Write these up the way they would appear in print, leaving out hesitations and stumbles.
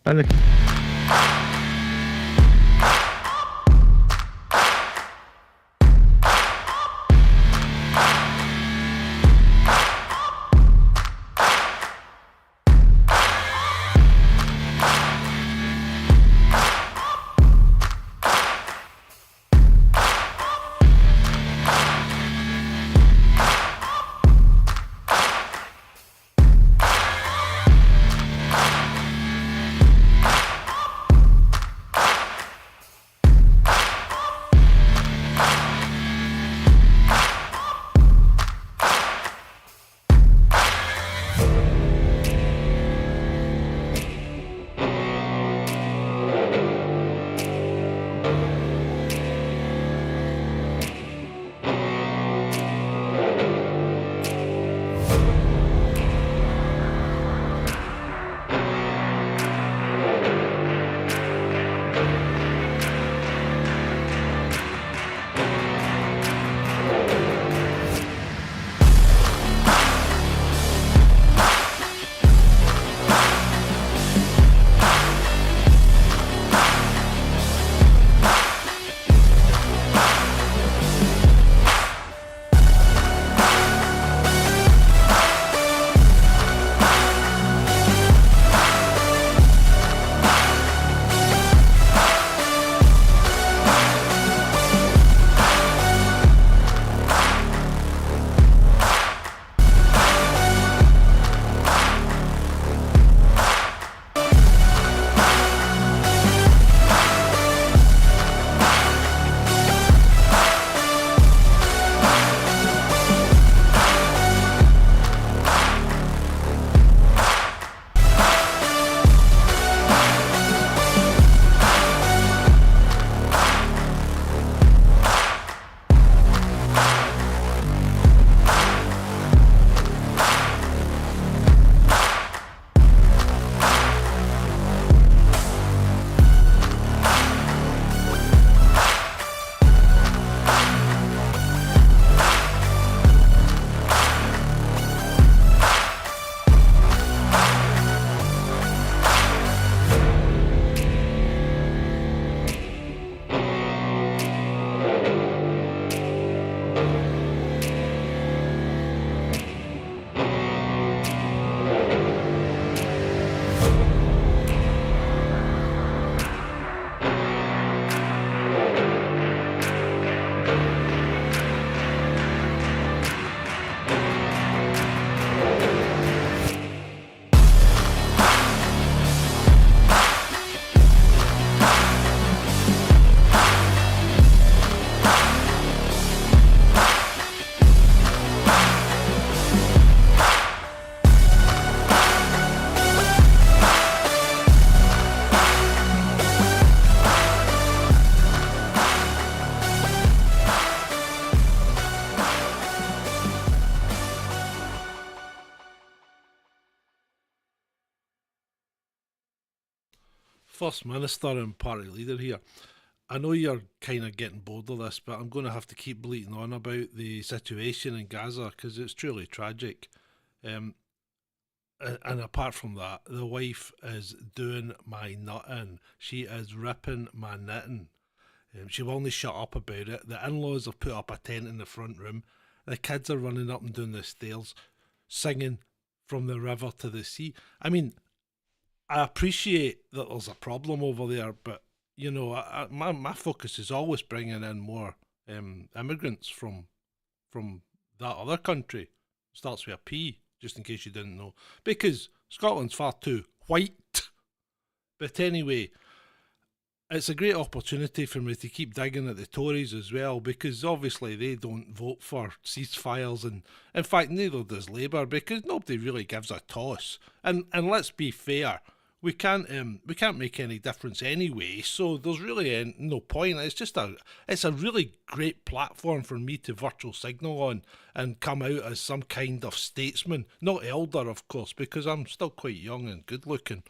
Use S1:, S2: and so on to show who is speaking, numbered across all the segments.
S1: And
S2: First Minister and Party Leader here. I know you're kind of getting bored of this, but I'm going to have to keep bleating on about the situation in Gaza because it's truly tragic. Um, and apart from that, the wife is doing my nutting. She is ripping my knitting. She will only shut up about it. The in laws have put up a tent in the front room. The kids are running up and down the stairs, singing from the river to the sea. I mean, I appreciate that there's a problem over there, but you know, my focus is always bringing in more immigrants from that other country. Starts with a P, just in case you didn't know, because Scotland's far too white. But anyway, it's a great opportunity for me to keep digging at the Tories as well, because obviously they don't vote for ceasefires, and in fact neither does Labour, because nobody really gives a toss. And let's be fair, we can't make any difference anyway, so there's really no point. It's a really great platform for me to virtual signal on and come out as some kind of statesman, not elder of course, because I'm still quite young and good looking,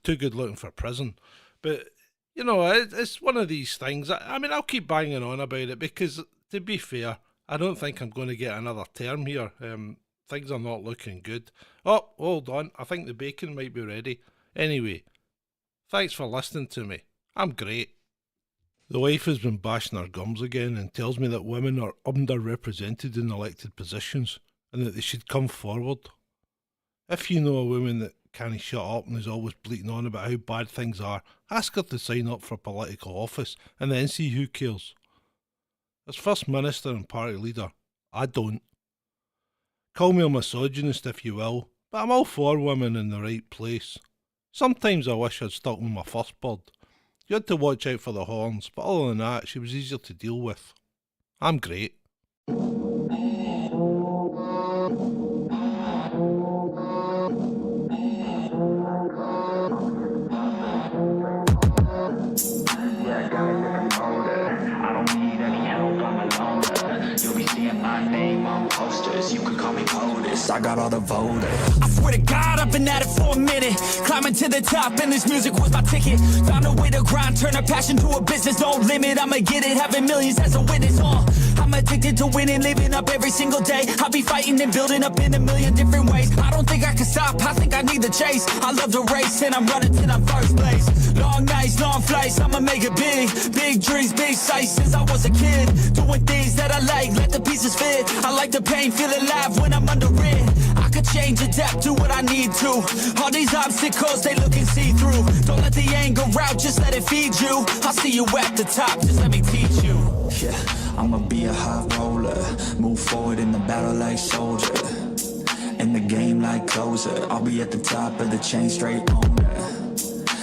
S2: too good looking for prison. But you know, it's one of these things. I mean, I'll keep banging on about it because, to be fair, I don't think I'm going to get another term here. Things are not looking good. Oh, hold on. I think the bacon might be ready. Anyway, Thanks for listening to me. I'm great. The wife has been bashing her gums again and tells me that women are underrepresented in elected positions and that they should come forward. If you know a woman that can't shut up and is always bleating on about how bad things are, ask her to sign up for political office and then see who cares. As First Minister and Party Leader, I don't. Call me a misogynist if you will, but I'm all for women in the right place. Sometimes I wish I'd stuck with my first bird. You had to watch out for the horns, but other than that, she was easier to deal with. I'm great.
S1: I got all the voters. I swear to God, I've been at it for a minute. Climbing to the top, and this music was my ticket. Found a way to grind, turn a passion to a business. No limit, I'ma get it, having millions as a witness. I'm addicted to winning, living up every single day. I'll be fighting and building up in a million different ways. I don't think I can stop, I think I need the chase. I love the race, and I'm running till I'm first place. Long nights, long flights, I'ma make it big. Big dreams, big sights since I was a kid. Doing things that I like, let the pieces fit. I like the pain, feel alive when I'm under it. I could change, adapt, do what I need to. All these obstacles, they looking see-through. Don't let the anger out, just let it feed you. I'll see you at the top, just let me teach you. Yeah, I'ma be a high roller. Move forward in the battle like soldier. In the game like closer. I'll be at the top of the chain, straight owner.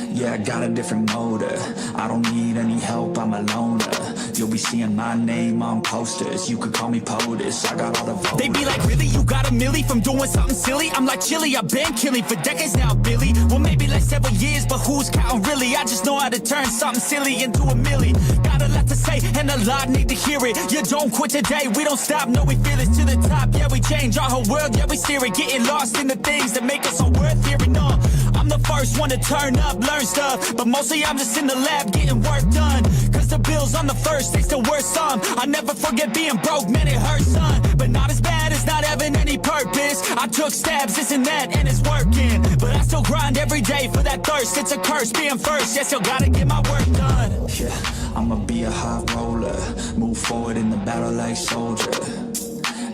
S1: Yeah, I got a different motor. I don't need any help, I'm a loner. You'll be seeing my name on posters. You could call me POTUS, I got all the voters. They be like, really, you got a milli from doing something silly? I'm like, chilly, I've been killing for decades now, Billy. Well, maybe like several years, but who's counting really? I just know how to turn something silly into a milli. Got a lot to say, and a lot need to hear it. You don't quit today, we don't stop, no, we feel it to the top. Yeah, we change our whole world, yeah, we steer it. Getting lost in the things that make us all worth hearing. No, I'm the first one to turn up, learn stuff, but mostly I'm just in the lab getting work done. Cause the bills on the first, they still worth some. I never forget being broke, man, it hurts, son. But not as bad as not having any purpose. I took stabs, this and that, and it's working. But I still grind every day for that thirst. It's a curse being first, yeah, still gotta get my work done. Yeah, I'ma be a high roller. Move forward in the battle like soldier.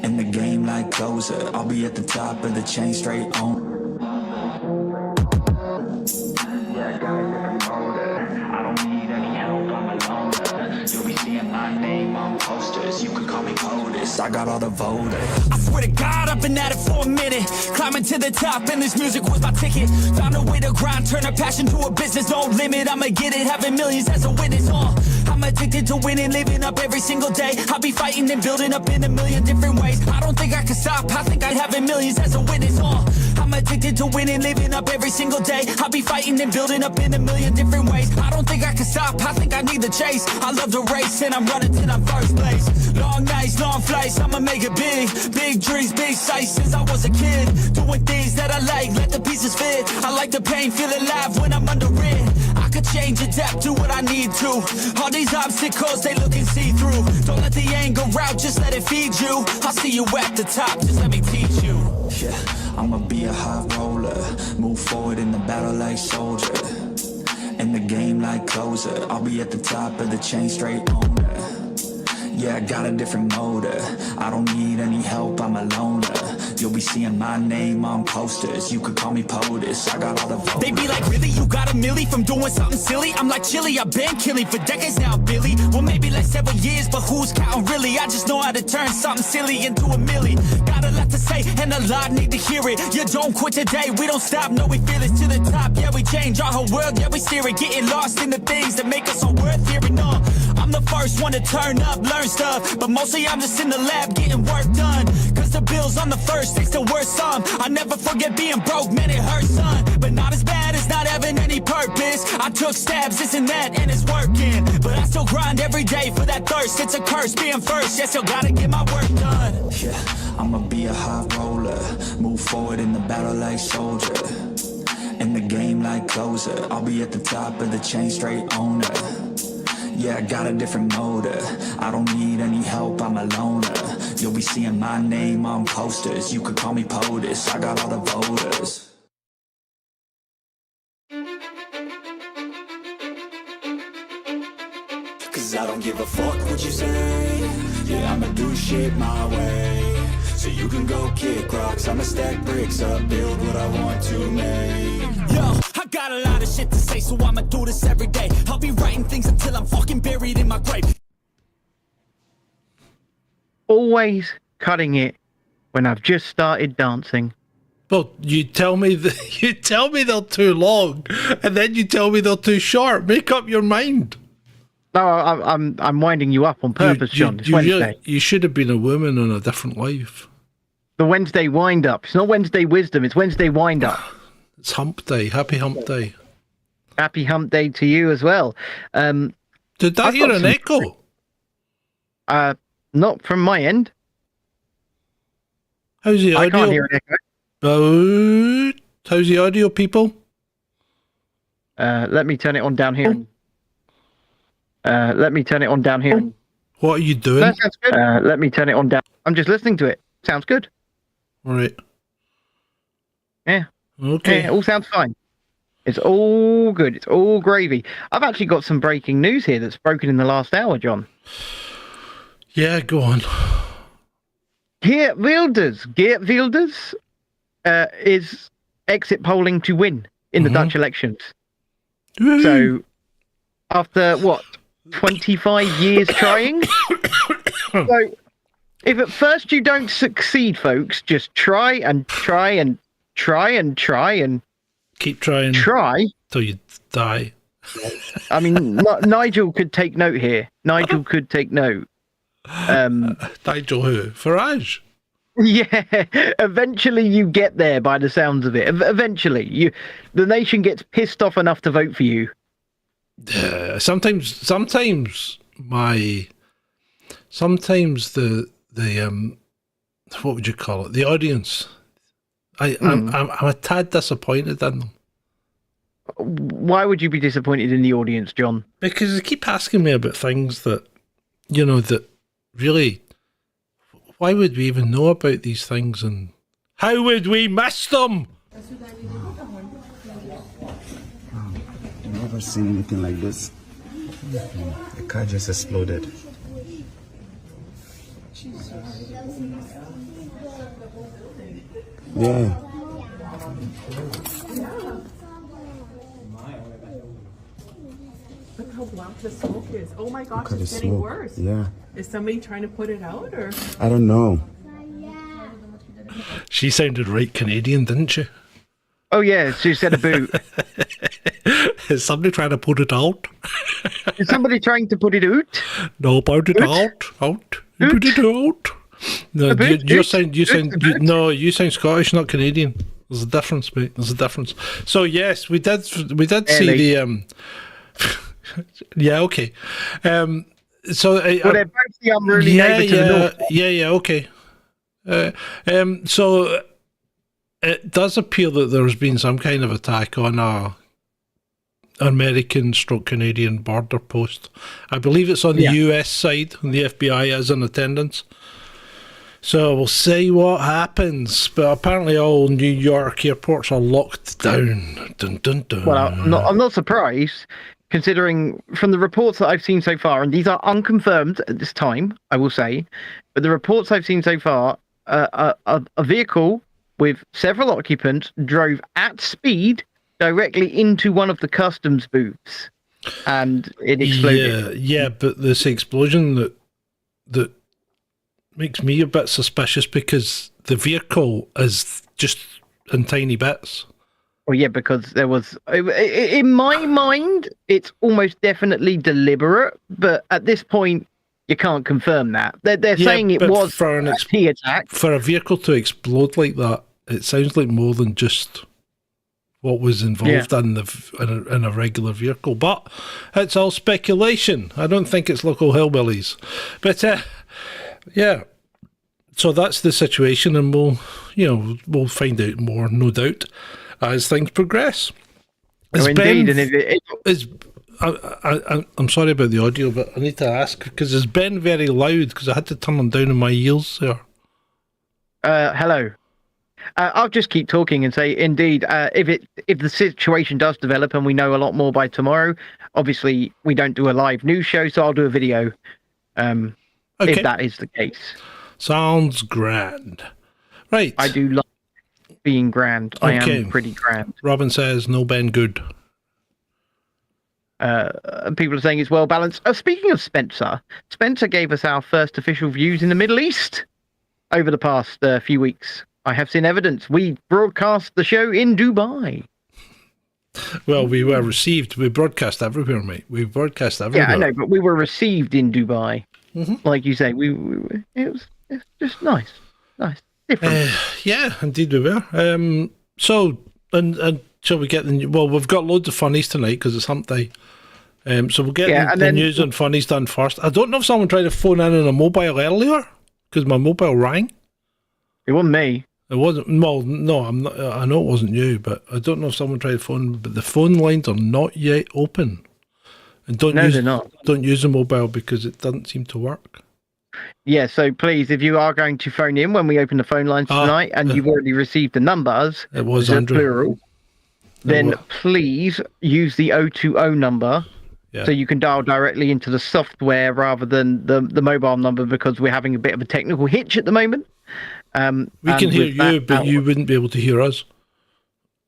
S1: In the game like closer. I'll be at the top of the chain, straight on. Yeah, I got a different motor. I don't need any help, I'm a loner. You'll be seeing my name on posters. You could call me POTUS, I got all the voters. I swear to God, I've been at it for a minute. Climbing to the top, and this music was my ticket. Found a way to grind, turn a passion to a business. No limit, I'ma get it, having millions as a witness. I'm addicted to winning, living up every single day. I'll be fighting and building up in a million different ways. I don't think I can stop, I think I have millions as a witness. I'm addicted to winning, living up every single day. I'll be fighting and building up in a million different ways. I don't think I can stop, I think I need the chase. I love the race, and I'm running till I'm first place. Long nights, long flights, I'ma make it big. Big dreams, big sights since I was a kid. Doing things that I like, let the pieces fit. I like the pain, feel alive when I'm under it. I could change, adapt, do what I need to. All these obstacles, they looking see-through. Don't let the anger out, just let it feed you. I'll see you at the top, just let me teach you. Yeah, I'ma be a high roller. Move forward in the battle like soldier. In the game like closer. I'll be at the top of the chain, straight owner. Yeah, I got a different motor. I don't need any help, I'm a loner. You'll be seeing my name on posters. You could call me POTUS, I got all the voters. They be like, really, you got a milli from doing something silly? I'm like, chilly, I've been killing for decades now, Billy. Well, maybe like several years, but who's counting really? I just know how to turn something silly into a milli. Got a lot to say, and a lot need to hear it. You don't quit today, we don't stop, no, we feel it to the top. Yeah, we change our whole world, yeah, we steer it. Getting lost in the things that make us all worth hearing. I'm the first one to turn up, learn stuff, but mostly I'm just in the lab getting work done. Cause the bills on the first, they still worth some. I never forget being broke, man, it hurts, son. But not as bad as not having any purpose. I took stabs, this and that, and it's working. But I still grind every day for that thirst. It's a curse being first, yeah, still gotta get my work done. Yeah, I'ma be a high roller. Move forward in the battle like soldier. In the game like closer. I'll be at the top of the chain, straight owner. Yeah, I got a different motor. I don't need any help, I'm a loner. You'll be seeing my name on posters. You could call me POTUS, I got all the voters. cause I don't give a fuck what you say. Yeah, I'ma do shit my way. So you can go kick rocks, I'ma stack bricks up, build what I want to make. Yo, I got a lot of shit to say, so I'ma do this every day. I'll be writing things until I'm fucking buried in my grave.
S3: Always cutting it when I've just started dancing.
S2: Well, you tell me they're too long, and then you tell me they're too short. Make up your mind.
S3: No, I'm winding you up on purpose, John. It's Wednesday.
S2: You should have been a woman on a different life.
S3: The Wednesday wind up. It's not Wednesday wisdom. It's Wednesday wind up.
S2: It's hump day. Happy hump day.
S3: Happy hump day to you as well.
S2: Did that hear an echo?
S3: Not from my end.
S2: How's the audio?
S3: I can't hear an echo.
S2: How's the audio, people?
S3: Let me turn it on down here. Let me turn it on down here.
S2: What are you doing?
S3: That sounds good. Let me turn it on down. I'm just listening to it. Sounds good.
S2: All right.
S3: Yeah.
S2: Okay.
S3: Yeah, it all sounds fine. It's all good. It's all gravy. I've actually got some breaking news here that's broken in the last hour, John.
S2: Yeah, go on.
S3: Geert Wilders is exit polling to win in the Dutch elections.
S2: Woo-hoo.
S3: So, after what, 25 years trying? So, if at first you don't succeed, folks, just try and try and try and try and
S2: keep trying.
S3: Try
S2: till you die.
S3: I mean, Nigel could take note here. Nigel could take note.
S2: Nigel who? Farage?
S3: Yeah, eventually you get there by the sounds of it. Eventually, the nation gets pissed off enough to vote for you.
S2: Sometimes the what would you call it? The audience. I'm a tad disappointed in them.
S3: Why would you be disappointed in the audience, John?
S2: Because they keep asking me about things that, that really, why would we even know about these things and how would we miss them?
S4: I've never seen anything like this. The car just exploded. Yeah.
S5: Look how black the smoke is. Oh my gosh,
S4: Look at
S5: it's
S4: the
S5: getting
S4: smoke.
S5: worse.
S4: Yeah.
S5: Is somebody trying to put it out or?
S4: I don't know.
S2: She sounded right Canadian, didn't she?
S3: Oh yeah, she said a boot.
S2: Is somebody trying to put it out?
S3: Is somebody trying to put it out?
S2: No, put it out. Put it out. No, you sound Scottish, not Canadian. There's a difference, mate. There's a difference. So yes, we did see the yeah, okay. So
S3: well, they're both the unruly neighbour to the north.
S2: Yeah, okay. So it does appear that there's been some kind of attack on a American/Canadian border post. I believe it's on the US side, and the FBI is in attendance. So we'll see what happens. But apparently all New York airports are locked down. Dun, dun, dun.
S3: Well, I'm not surprised, considering from the reports that I've seen so far, and these are unconfirmed at this time, I will say, but the reports I've seen so far, a vehicle with several occupants drove at speed directly into one of the customs booths, and it exploded.
S2: Yeah, but this explosion that makes me a bit suspicious because the vehicle is just in tiny bits.
S3: Well, yeah, because there was, in my mind, it's almost definitely deliberate, but at this point, you can't confirm that. They're saying it was
S2: for an
S3: attack.
S2: For a vehicle to explode like that, it sounds like more than just what was involved in a regular vehicle. But it's all speculation. I don't think it's local hillbillies. But yeah, so that's the situation, and we'll find out more, no doubt, as things progress. I'm sorry about the audio, but I need to ask, because it's Ben very loud, because I had to turn them down in my ears there.
S3: Hello. I'll just keep talking and say, indeed, if the situation does develop and we know a lot more by tomorrow, obviously we don't do a live news show, so I'll do a video.
S2: Okay.
S3: If that is the case.
S2: Sounds grand. Right.
S3: I do like being grand. I
S2: Okay.
S3: am pretty grand.
S2: Robin says, no Ben good.
S3: People are saying it's well balanced. Speaking of Spencer gave us our first official views in the Middle East over the past few weeks. I have seen evidence. We broadcast the show in Dubai.
S2: Well, we were received. We broadcast everywhere, mate. We broadcast everywhere.
S3: Yeah, I know, but we were received in Dubai. Like you say, it's just nice, different.
S2: Yeah, indeed we were. So, and shall we get we've got loads of funnies tonight because it's hump day. So we'll get the news and funnies done first. I don't know if someone tried to phone in on a mobile earlier because my mobile rang.
S3: It wasn't me.
S2: It wasn't. Well, no, I'm not. I know it wasn't you, but I don't know if someone tried to phone. But the phone lines are not yet open, and they're not. Don't use the mobile because it doesn't seem to work.
S3: Yeah, so please, if you are going to phone in when we open the phone lines tonight, and you've already received the numbers,
S2: it was Andrew.
S3: Plural, then please use the 020 number.
S2: Yeah.
S3: So you can dial directly into the software rather than the mobile number because we're having a bit of a technical hitch at the moment.
S2: We can hear you, but you wouldn't be able to hear us.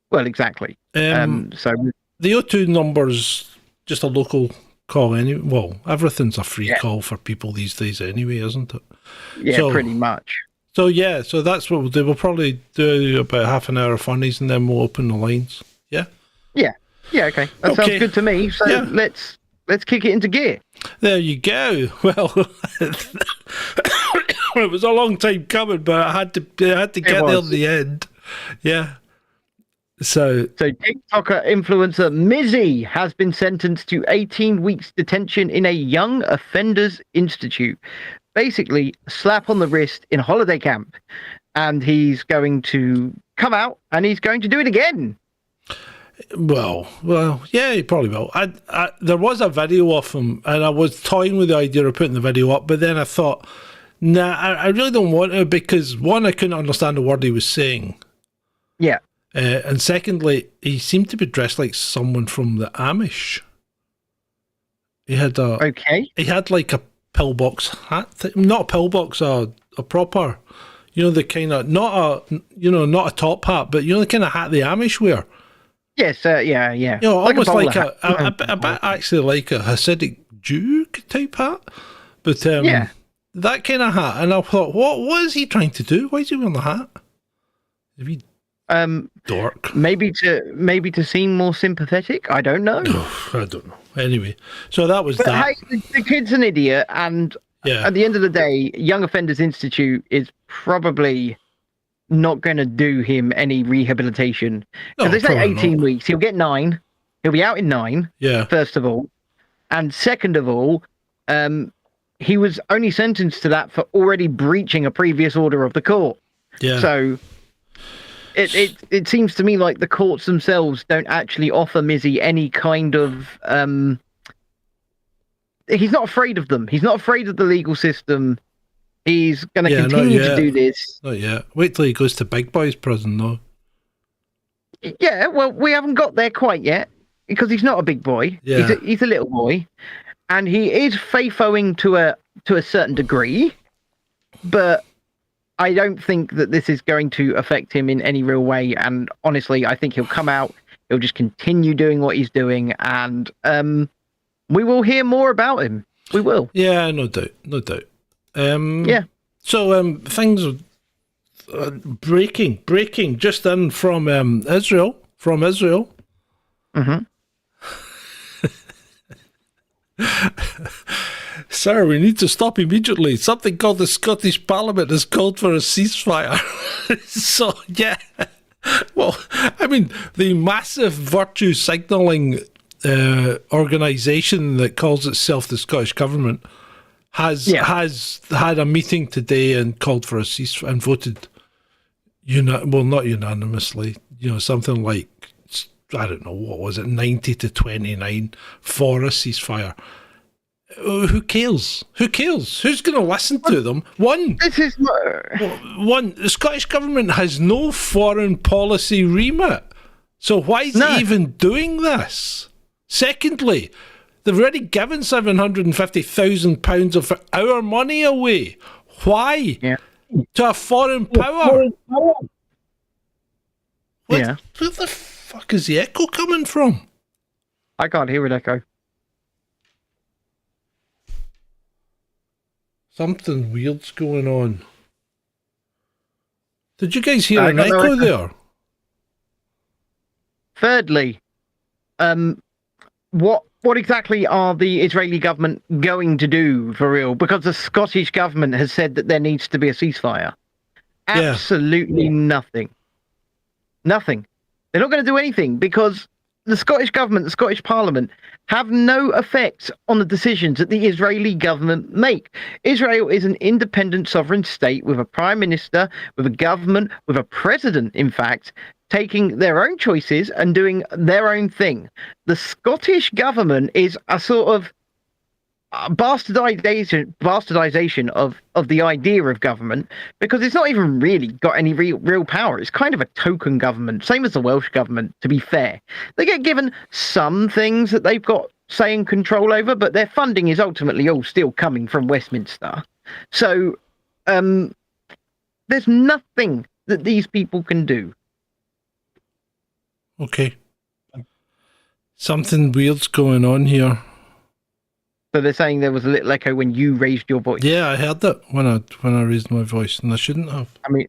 S3: Well, exactly. So
S2: the 02 number's just a local call anyway. Well, everything's a free call for people these days anyway, isn't it?
S3: Yeah, so, pretty much.
S2: So so that's what we'll do. We'll probably do about half an hour of funnies and then we'll open the lines. Yeah?
S3: Yeah, okay. That sounds good to me. So let's kick it into gear.
S2: There you go. Well, it was a long time coming, but I had to get there in the end. Yeah. So
S3: TikToker influencer Mizzy has been sentenced to 18 weeks detention in a young offenders institute. Basically, a slap on the wrist in a holiday camp. And he's going to come out and he's going to do it again. Well, yeah, he probably will. There was a video of him, and I was toying with the idea of putting the video up, but then I thought, nah, I really don't want to because, one, I couldn't understand the word he was saying. Yeah.
S2: And secondly, he seemed to be dressed like someone from the Amish. He had He had like a pillbox hat, not a pillbox, a proper, the kind of not a top hat, but the kind of hat the Amish wear.
S3: Yes, yeah.
S2: Almost like a bit actually like a Hasidic Jew type hat, but that kind of hat. And I thought, what is he trying to do? Why is he wearing the hat? Is he dork? Maybe to seem more sympathetic. I don't know. I don't know. Anyway, so that was that. Hey, the kid's an idiot, and at the end of the day, Young Offenders Institute is probably not going to do him any rehabilitation. Because they say 18 weeks. He'll get 9. He'll be out in 9, first of all. And second of all, he was only sentenced to that for already breaching a previous order of the court. Yeah. So it seems to me like the courts themselves don't actually offer Mizzy any kind of... he's not afraid of them. He's not afraid of the legal system. He's going to continue to do this. Not yet. Wait till he goes to big boys prison, though. Yeah, well, we haven't got there quite yet because he's not a big boy. Yeah. He's a little boy, and he is faith-owing to a certain degree, but I don't think that this is going to affect him in any real way. And honestly, I think he'll come out. He'll just continue doing what he's doing, and we will hear more about him. We will. Yeah, no doubt. So things breaking just in from Israel. Mm-hmm. Sir, we need to stop immediately. Something called the Scottish Parliament has called for a ceasefire. So yeah, well, I mean, the massive virtue signalling organisation that calls itself the Scottish Government has had a meeting today and called for a ceasefire and voted, not unanimously, something like, I don't know, what was it, 90 to 29 for a ceasefire. Who cares? Who cares? Who's going to listen to them? One,
S3: This is
S2: the Scottish Government has no foreign policy remit. So why is it even doing this? Secondly, they've already given £750,000 of our money away. Why?
S3: Yeah.
S2: To a foreign power?
S3: Yeah.
S2: Where the fuck is the echo coming from?
S3: I can't hear it echo.
S2: Something weird's going on. Did you guys hear
S3: I
S2: an
S3: got no
S2: echo
S3: echo.
S2: there?
S3: Thirdly, what exactly are the Israeli government going to do for real? Because the Scottish government has said that there needs to be a ceasefire.
S2: Yeah.
S3: Absolutely nothing. Nothing. They're not going to do anything because the Scottish government, the Scottish Parliament, have no effect on the decisions that the Israeli government make. Israel is an independent sovereign state with a prime minister, with a government, with a president, in fact, taking their own choices and doing their own thing. The Scottish government is a sort of bastardization of the idea of government, because it's not even really got any real power. It's kind of a token government, same as the Welsh government, to be fair. They get given some things that they've got say and control over, but their funding is ultimately all still coming from Westminster. So there's nothing that these people can do.
S2: Okay. Something weird's going on here.
S3: So they're saying there was a little echo when you raised your voice.
S2: Yeah, I heard that when I raised my voice, and I shouldn't have.
S3: I mean,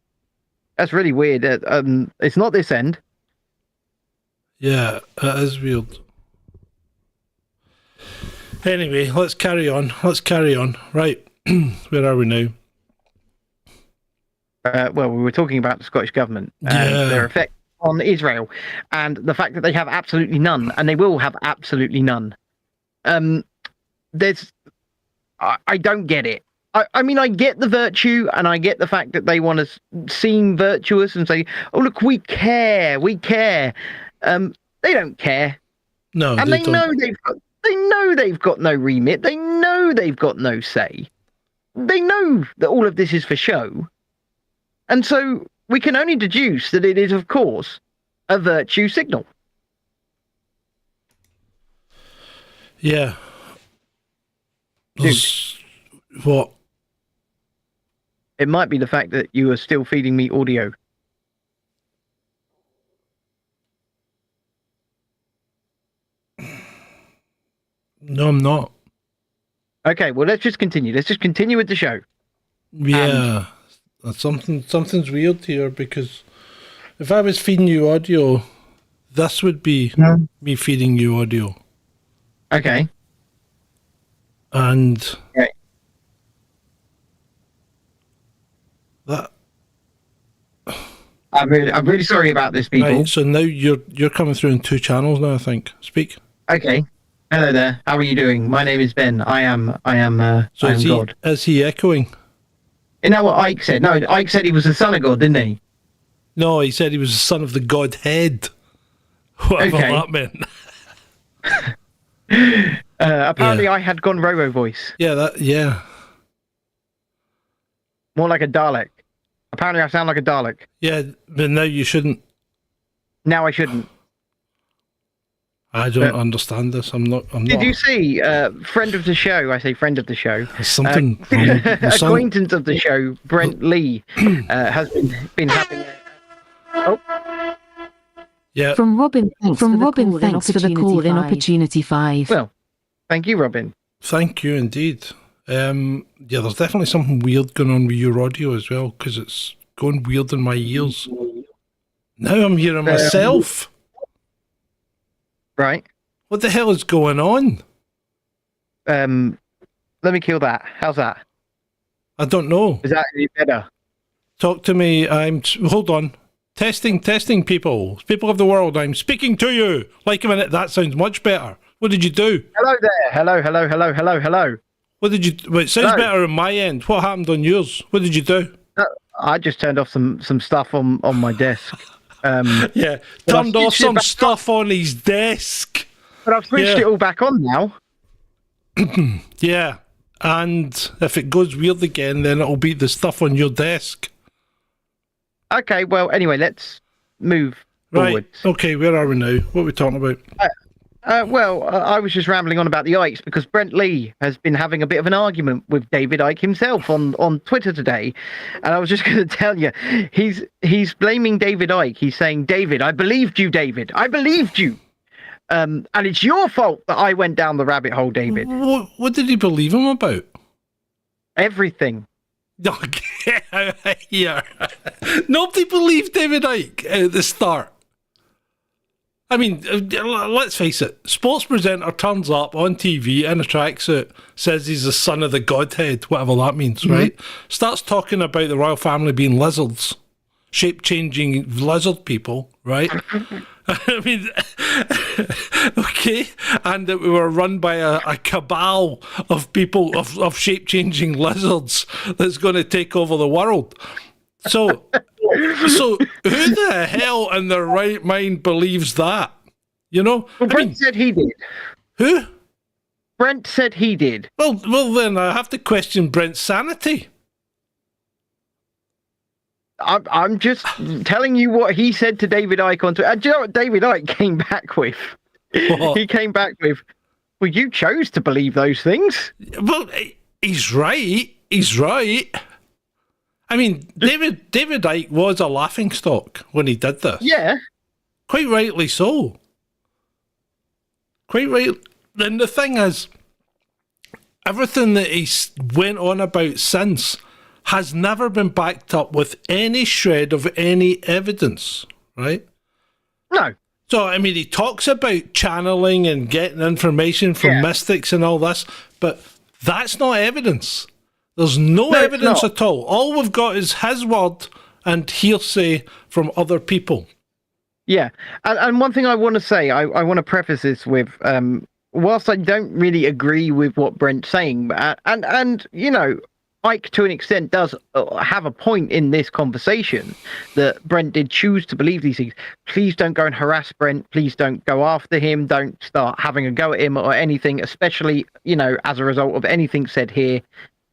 S3: that's really weird. It's not this end.
S2: Yeah, it is weird. Anyway, let's carry on. Right, where are we now?
S3: Well, we were talking about the Scottish government and their effect on Israel, and the fact that they have absolutely none, and they will have absolutely none. I don't get it. I mean, I get the virtue, and I get the fact that they want to seem virtuous and say, "Oh, look, we care." They don't care.
S2: No,
S3: And
S2: they
S3: they
S2: don't.
S3: know they've got no remit. They know they've got no say. They know that all of this is for show. And so we can only deduce that it is, of course, a virtue signal.
S2: Yeah. What?
S3: It might be the fact that you are still feeding me audio.
S2: No, I'm not.
S3: Okay, well, let's just continue. Let's just continue with the show.
S2: Yeah. Something's weird here, because if I was feeding you audio, this would be me feeding you audio.
S3: Okay.
S2: And
S3: Right.
S2: that
S3: I'm really sorry about this, people.
S2: right, so now you're coming through in two channels now, I think. Speak.
S3: Okay. Hello there. How are you doing? My name is Ben. I am
S2: So
S3: God.
S2: is he echoing?
S3: You know what Ike said? No, Ike said he was the son of God, didn't he?
S2: No, he said he was the son of the Godhead. Whatever
S3: Okay.
S2: that meant.
S3: Apparently
S2: Yeah.
S3: I had gone robo voice.
S2: Yeah.
S3: More like a Dalek. Apparently I sound like a Dalek.
S2: Yeah, but now you shouldn't.
S3: Now I shouldn't.
S2: I don't understand this. I'm not.
S3: Did you see, friend of the show, I say friend of the show,
S2: There's something wrong. There's some-
S3: acquaintance of the show, Brent Lee, has been having... Oh,
S2: Yeah.
S6: From Robin, thanks for the call in Opportunity 5.
S3: well, thank you, Robin.
S2: Thank you indeed. Yeah, there's definitely something weird going on with your audio as well, because it's going weird in my ears. Now I'm hearing myself.
S3: Right.
S2: What the hell is going on?
S3: Let me kill that. How's that?
S2: I don't know.
S3: Is that any better?
S2: Talk to me. Hold on. Testing, people of the world. I'm speaking to you. Like a minute. That sounds much better. What did you do?
S3: Hello there. Hello.
S2: What did you? Well, it sounds
S3: Hello.
S2: better on my end. What happened on yours? What did you do?
S3: I just turned off some stuff on my desk.
S2: Yeah,
S3: Well,
S2: turned
S3: I've
S2: off
S3: switched it
S2: some
S3: back
S2: stuff on his desk.
S3: But I've switched
S2: Yeah.
S3: it all back on now.
S2: Yeah. And if it goes weird again, then it'll be the stuff on your desk.
S3: Okay, well, anyway, let's move
S2: Right.
S3: forward.
S2: Okay, where are we now? What are we talking about?
S3: I was just rambling on about the Ikes because Brent Lee has been having a bit of an argument with David Icke himself on Twitter today, and I was just going to tell you, he's blaming David Icke. He's saying, "David, I believed you, David. I believed you, and it's your fault that I went down the rabbit hole, David.
S2: What did he believe him about?
S3: Everything."
S2: Get out of here. Nobody believed David Icke at the start. I mean, let's face it. Sports presenter turns up on TV in a tracksuit, says he's the son of the Godhead, whatever that means, right? Starts talking about the royal family being lizards, shape-changing lizard people, right? I mean, okay, and that we were run by a cabal of people, of shape-changing lizards that's going to take over the world. So who the hell in their right mind believes that? You know?
S3: Well, Brent said he did.
S2: Who?
S3: Brent said he did.
S2: Well, then I have to question Brent's sanity.
S3: I'm just telling you what he said to David Icke on Twitter. Do you know what David Icke came back with?
S2: What?
S3: He came back with, "Well, you chose to believe those things."
S2: Well, he's right. He's right. I mean, David Icke was a laughingstock when he did this.
S3: Yeah.
S2: Quite rightly so. Quite right. And the thing is, everything that he went on about since has never been backed up with any shred of any evidence, right?
S3: No.
S2: So, I mean, he talks about channeling and getting information from mystics and all this, but that's not evidence. There's no evidence at all. All we've got is his word and hearsay from other people.
S3: Yeah. And one thing I want to say, I want to preface this with, whilst I don't really agree with what Brent's saying, and you know, Icke to an extent does have a point in this conversation that Brent did choose to believe these things. Please don't go and harass Brent. Please don't go after him. Don't start having a go at him or anything, especially, you know, as a result of anything said here.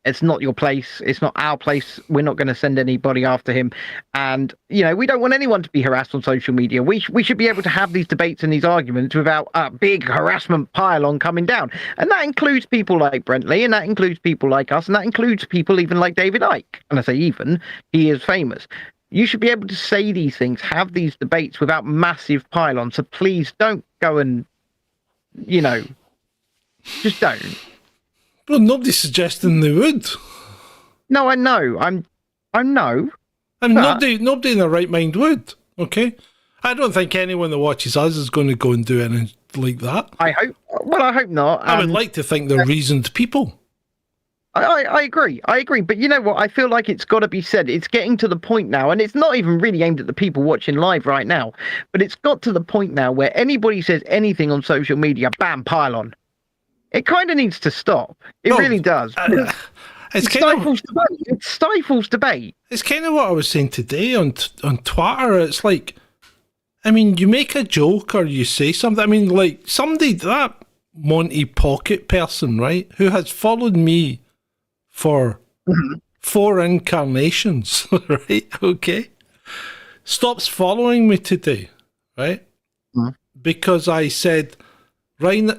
S3: It's not your place. It's not our place. We're not going to send anybody after him. And, you know, we don't want anyone to be harassed on social media. We should be able to have these debates and these arguments without a big harassment pile-on coming down. And that includes people like Brent Lee, and that includes people like us, and that includes people even like David Icke. And I say even, he is famous. You should be able to say these things, have these debates without massive pile-on. So please don't go and, you know, just don't.
S2: Well, nobody's suggesting they would.
S3: No, I know. I'm no.
S2: And nobody in their right mind would. Okay, I don't think anyone that watches us is going to go and do anything like that.
S3: I hope. Well, I hope not.
S2: I would like to think they're reasoned people.
S3: I agree. But you know what? I feel like it's got to be said. It's getting to the point now, and it's not even really aimed at the people watching live right now, but it's got to the point now where anybody says anything on social media, bam, pile on. It kind of needs to stop. It really does. It stifles debate. It's
S2: kind of what I was saying today on Twitter. It's like, I mean, you make a joke or you say something. I mean, like somebody, that Monty Pocket person, right, who has followed me for 4 incarnations, right, okay, stops following me today, right, because I said, Rainer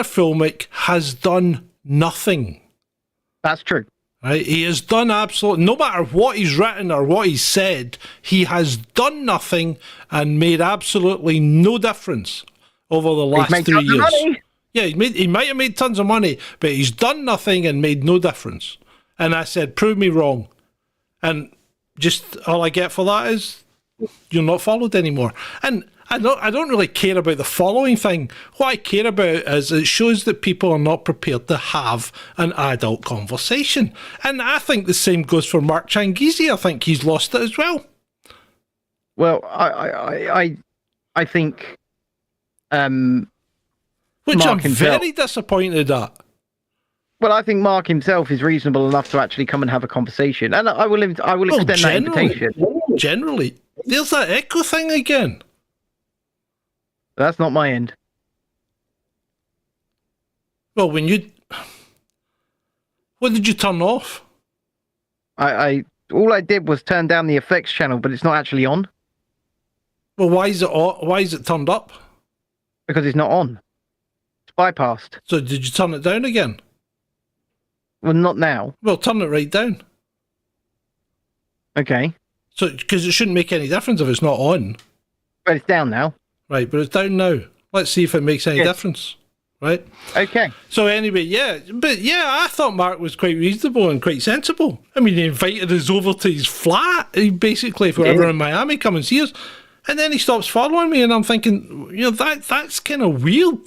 S2: Fulmick has done nothing.
S3: That's true.
S2: Right? He has done absolutely, no matter what he's written or what he's said, he has done nothing and made absolutely no difference over the last 3 years.
S3: Money.
S2: Yeah, he might have made tons of money, but he's done nothing and made no difference. And I said, prove me wrong. And just all I get for that is you're not followed anymore. And I don't really care about the following thing. What I care about is it shows that people are not prepared to have an adult conversation. And I think the same goes for Mark Changizi. I think he's lost it as well.
S3: Well, I think...
S2: which
S3: Mark
S2: I'm
S3: himself,
S2: very disappointed at.
S3: Well, I think Mark himself is reasonable enough to actually come and have a conversation. And I will extend that invitation.
S2: Generally. There's that echo thing again.
S3: That's not my end.
S2: Well, what did you turn off?
S3: I all I did was turn down the effects channel, but it's not actually on
S2: Well, why is it on? Why is it turned up?
S3: because it's not on. It's bypassed.
S2: So did you turn it down again?
S3: Well, not now.
S2: Well, turn it right down.
S3: Okay,
S2: So, because it shouldn't make any difference if it's not on.
S3: but it's down now.
S2: Right, but it's down now. Let's see if it makes any difference. Right?
S3: Okay.
S2: So anyway, yeah. But yeah, I thought Mark was quite reasonable and quite sensible. I mean, he invited us over to his flat. He basically, if we're ever in Miami, come and see us. And then he stops following me, and I'm thinking, that's kind of weird.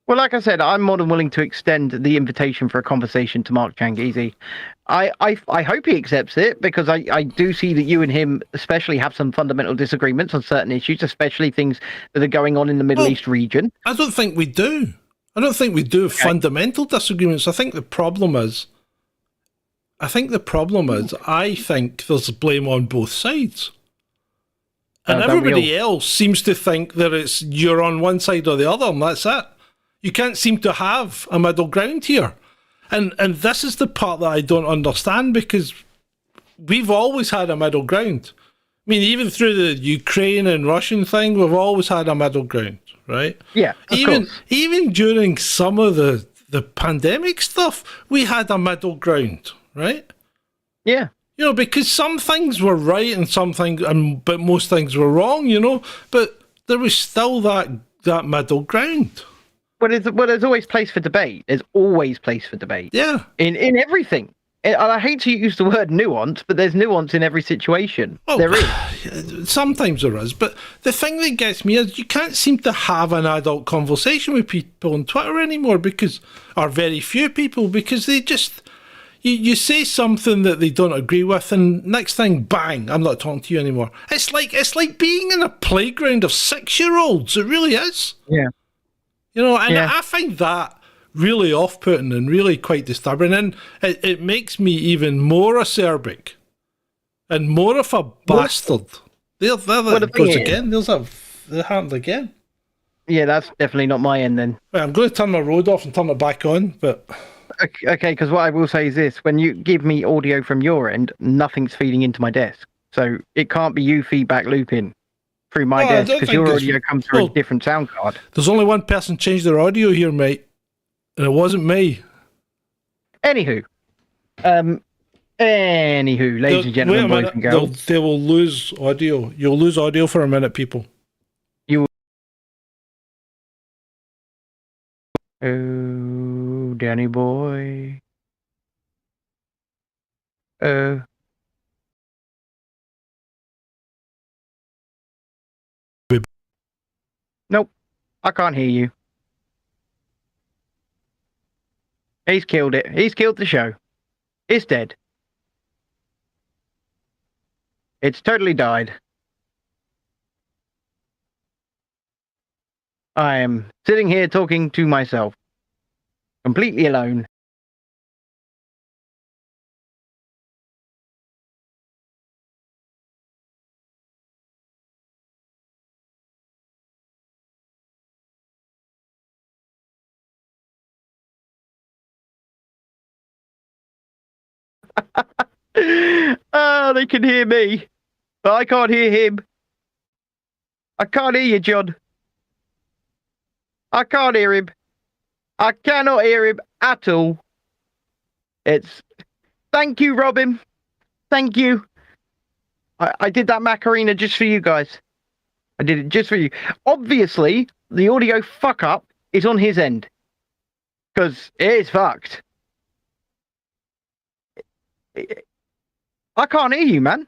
S3: Well, like I said, I'm more than willing to extend the invitation for a conversation to Mark Changizi. I hope he accepts it, because I do see that you and him especially have some fundamental disagreements on certain issues, especially things that are going on in the Middle East region.
S2: I don't think we do. I don't think we do fundamental disagreements. I think the problem is, I think there's blame on both sides. And everybody else seems to think that it's you're on one side or the other, and that's it. You can't seem to have a middle ground here. And this is the part that I don't understand, because we've always had a middle ground. I mean, even through the Ukraine and Russian thing, we've always had a middle ground, right?
S3: Yeah, of course.
S2: Even during some of the pandemic stuff, we had a middle ground, right?
S3: Yeah.
S2: You know, because some things were right and some things, but most things were wrong, you know. But there was still that middle ground.
S3: Well, there's always place for debate. There's always place for debate.
S2: Yeah.
S3: In everything. And I hate to use the word nuance, but there's nuance in every situation.
S2: Oh,
S3: there is.
S2: Sometimes there is. But the thing that gets me is you can't seem to have an adult conversation with people on Twitter anymore, or very few people, because they just... You say something that they don't agree with, and next thing, bang, I'm not talking to you anymore. It's like being in a playground of 6-year-olds. It really is.
S3: Yeah.
S2: You know, and I find that really off-putting and really quite disturbing. And it makes me even more acerbic and more of a bastard. There it goes again. It happened again.
S3: Yeah, that's definitely not my end then.
S2: Right, I'm going to turn my road off and turn it back on, but...
S3: Okay, because what I will say is this. When you give me audio from your end, nothing's feeding into my desk. So it can't be you feedback looping through my desk, because your audio comes through a different sound card.
S2: There's only one person changed their audio here, mate. And it wasn't me.
S3: Anywho, ladies and gentlemen, boys and girls.
S2: They will lose audio. You'll lose audio for a minute, people.
S3: Oh, Danny boy. Nope, I can't hear you. He's killed it. He's killed the show. It's dead. It's totally died. I am sitting here talking to myself. Completely alone. They can hear me, but I can't hear him. I can't hear you, John. I can't hear him. I cannot hear him at all. Thank you, Robin. Thank you. I did that Macarena just for you guys. I did it just for you. Obviously, the audio fuck up is on his end, because it is fucked. I can't hear you, man.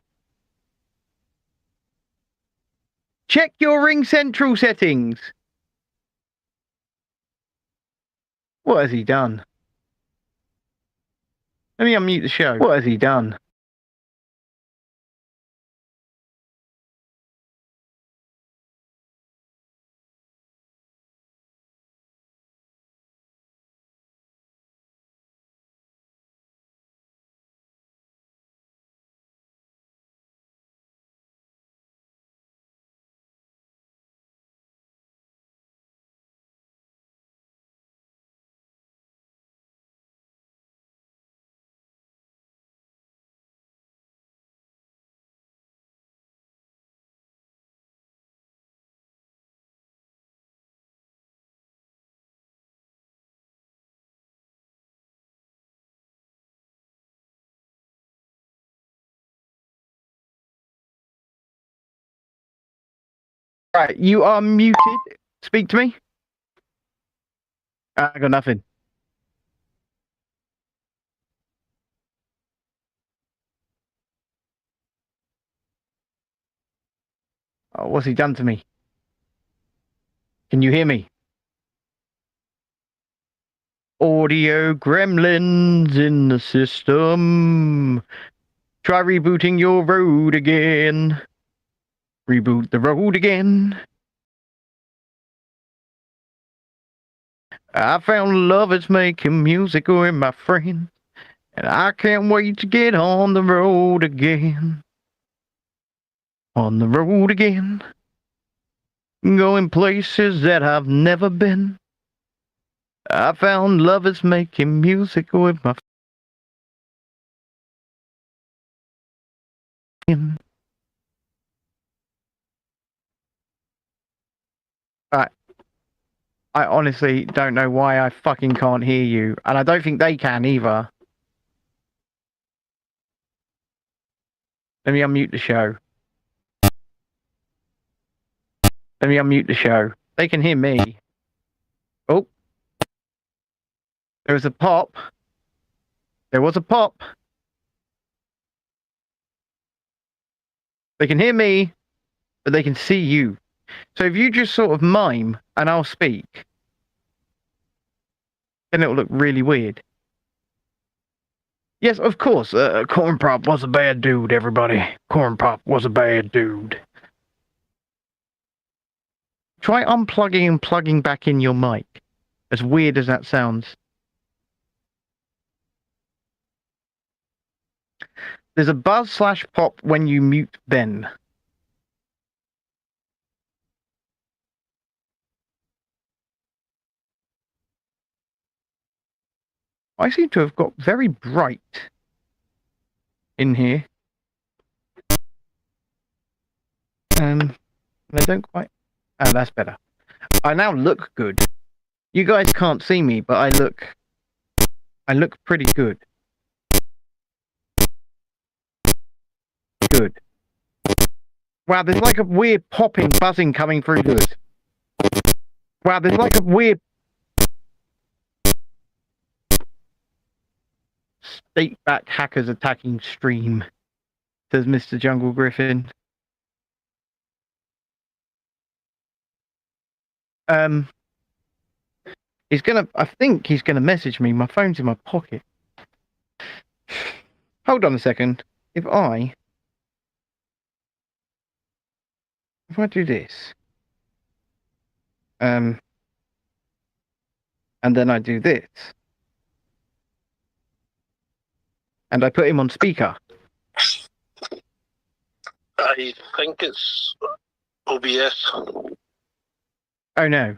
S3: Check your Ring Central settings. What has he done? Let me unmute the show. What has he done? Right, you are muted. Speak to me. I got nothing. Oh, what's he done to me? Can you hear me? Audio gremlins in the system. Try rebooting your road again. Reboot the road again. I found love is making music with my friend, and I can't wait to get on the road again. On the road again. Going places that I've never been. I found love is making music with my friend. I honestly don't know why I fucking can't hear you, and I don't think they can either. Let me unmute the show. Let me unmute the show. They can hear me. Oh. There was a pop. There was a pop. They can hear me, but they can see you. So if you just sort of mime and I'll speak, then it'll look really weird. Yes, of course, Corn Pop was a bad dude, everybody. Corn Pop was a bad dude. Try unplugging and plugging back in your mic, as weird as that sounds. There's a buzz/pop when you mute Ben. I seem to have got very bright in here. They don't quite... Oh, that's better. I now look good. You guys can't see me, but I look pretty good. Good. Wow, there's like a weird popping, buzzing coming through this. Wow, there's like a weird... State back hackers attacking stream, says Mr. Jungle Griffin. He's gonna... I think he's gonna message me. My phone's in my pocket. Hold on a second. If I do this, and then I do this, and I put him on speaker.
S7: I think it's OBS.
S3: Oh no.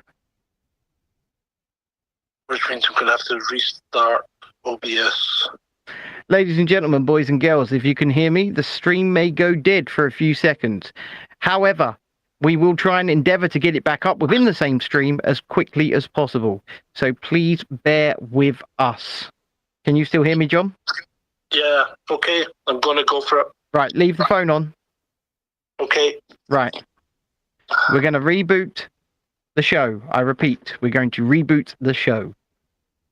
S7: Which means I'm going to have to restart OBS.
S3: Ladies and gentlemen, boys and girls, if you can hear me, the stream may go dead for a few seconds. However, we will try and endeavour to get it back up within the same stream as quickly as possible. So please bear with us. Can you still hear me, John?
S7: Yeah, okay. I'm going to go for it.
S3: Right, leave the phone on.
S7: Okay.
S3: Right. We're going to reboot the show. I repeat, we're going to reboot the show.